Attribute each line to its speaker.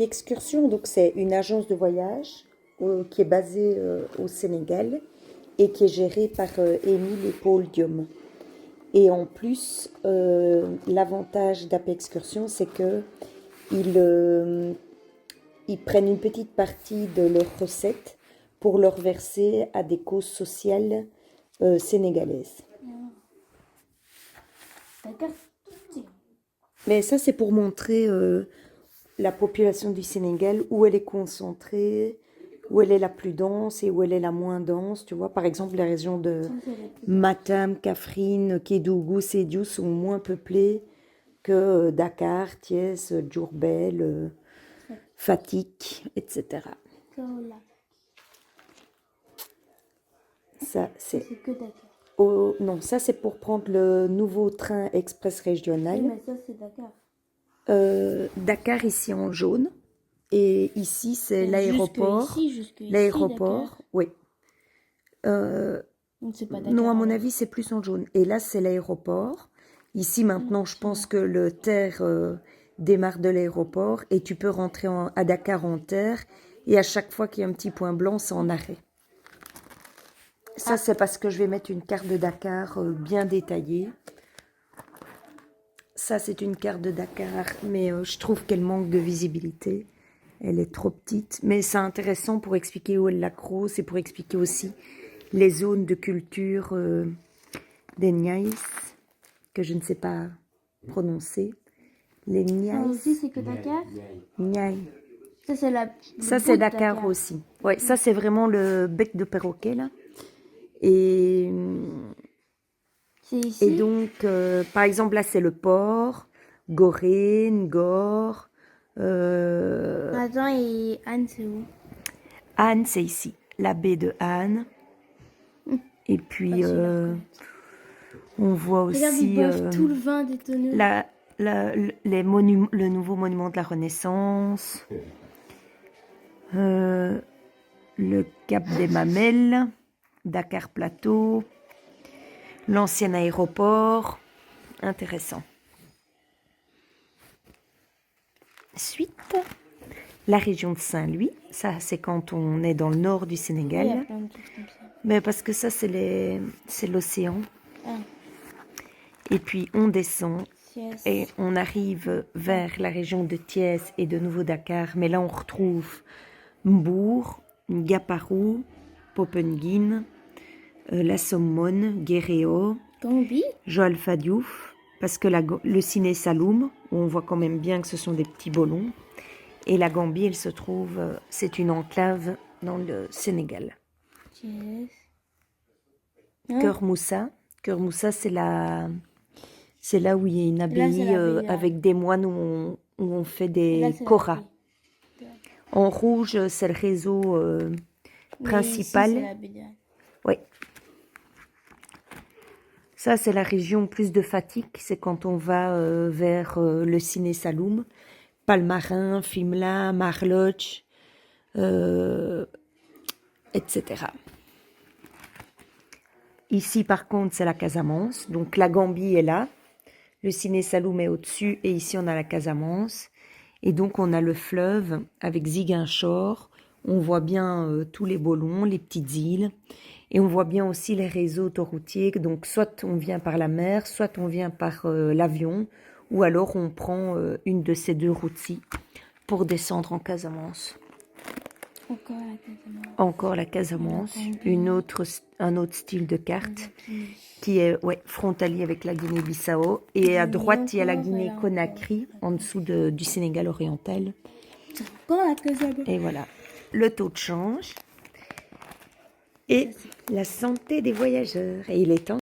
Speaker 1: Happy Excursion, donc c'est une agence de voyage qui est basée au Sénégal et qui est gérée par Émile et Paul Diom. Et en plus, l'avantage d'Happy Excursion, c'est que ils prennent une petite partie de leurs recettes pour leur verser à des causes sociales sénégalaises. Mais ça, c'est pour montrer la population du Sénégal, où elle est concentrée, où elle est la plus dense et où elle est la moins dense. Tu vois, par exemple, les régions de Matam, Kaffrine, Kédougou, Sédhiou sont moins peuplées que Dakar, Thiès, Diourbel, Fatick, etc. Ça, c'est
Speaker 2: que Dakar.
Speaker 1: Oh, non, ça c'est pour prendre le nouveau train express régional.
Speaker 2: Oui, mais ça, c'est Dakar.
Speaker 1: Dakar ici en jaune. Et ici c'est l'aéroport.
Speaker 2: Jusque ici,
Speaker 1: L'aéroport,
Speaker 2: Dakar.
Speaker 1: oui.
Speaker 2: Donc, c'est pas Dakar.
Speaker 1: Non, à mon
Speaker 2: alors.
Speaker 1: avis c'est plus en jaune. Et là c'est l'aéroport. Ici maintenant je pense que le TER démarre de l'aéroport et tu peux rentrer à Dakar en TER. Et à chaque fois qu'il y a un petit point blanc, c'est en arrêt. Ça, c'est parce que je vais mettre une carte de Dakar bien détaillée. Ça, c'est une carte de Dakar, mais je trouve qu'elle manque de visibilité. Elle est trop petite, mais c'est intéressant pour expliquer où est le lac Rose et pour expliquer aussi les zones de culture des Niayes, que je ne sais pas prononcer. Les
Speaker 2: Ah,
Speaker 1: Niayes.
Speaker 2: aussi, c'est que Dakar.
Speaker 1: Niayes.
Speaker 2: Ça, c'est la.
Speaker 1: Ça, c'est Dakar aussi. Ouais, ça, c'est vraiment le bec de perroquet, là. Et
Speaker 2: C'est ici.
Speaker 1: donc, par exemple, là, c'est le port, Gorée, Ngor.
Speaker 2: Attends, et Anne, c'est où?
Speaker 1: Anne, c'est ici, la baie de Anne. Et puis, on voit
Speaker 2: Regarde,
Speaker 1: aussi
Speaker 2: ils boivent tout le vin des tonneaux.
Speaker 1: le nouveau monument de la Renaissance, le Cap des Mamelles, Dakar Plateau, l'ancien aéroport. Intéressant. Suite, la région de Saint-Louis, ça c'est quand on est dans le nord du
Speaker 2: Oui, il y a
Speaker 1: Sénégal,
Speaker 2: plein de trucs comme ça.
Speaker 1: mais parce que ça c'est l'océan.
Speaker 2: Ah,
Speaker 1: Et puis on descend
Speaker 2: Thiès.
Speaker 1: et on arrive vers la région de Thiès et de Nouveau-Dakar, mais là on retrouve Mbour, Ngaparou, Popenguine, la Sommone, Guéréo,
Speaker 2: Gambie.
Speaker 1: Joal Fadiouf, parce que le Ciné Saloum, où on voit quand même bien que ce sont des petits bolons. Et la Gambie, elle se trouve, c'est une enclave dans le Sénégal.
Speaker 2: Thiès.
Speaker 1: Cœur Moussa, c'est là où il y a une abbaye avec des moines où on fait des koras. En rouge, c'est le réseau principal.
Speaker 2: Ici, c'est la baie d'Anne.
Speaker 1: Oui. Ça, c'est la région plus de Fatick. C'est quand on va vers le Ciné Saloum. Palmarin, Fimela, Marloch, etc. Ici, par contre, c'est la Casamance. Donc, la Gambie est là. Le Ciné Saloum est au-dessus. Et ici, on a la Casamance. Et donc, on a le fleuve avec Ziguinchor. On voit bien tous les bolons, les petites îles. Et on voit bien aussi les réseaux autoroutiers. Donc, soit on vient par la mer, soit on vient par l'avion. Ou alors, on prend une de ces deux routes-ci pour descendre en Casamance.
Speaker 2: Encore la Casamance.
Speaker 1: Encore la Casamance. Un autre style de carte qui est frontalier avec la Guinée-Bissau. Et à droite, il y a la Guinée-Conakry, en dessous du Sénégal oriental.
Speaker 2: Encore la Casamance.
Speaker 1: Et voilà, le taux de change et la santé des voyageurs. Et il est temps.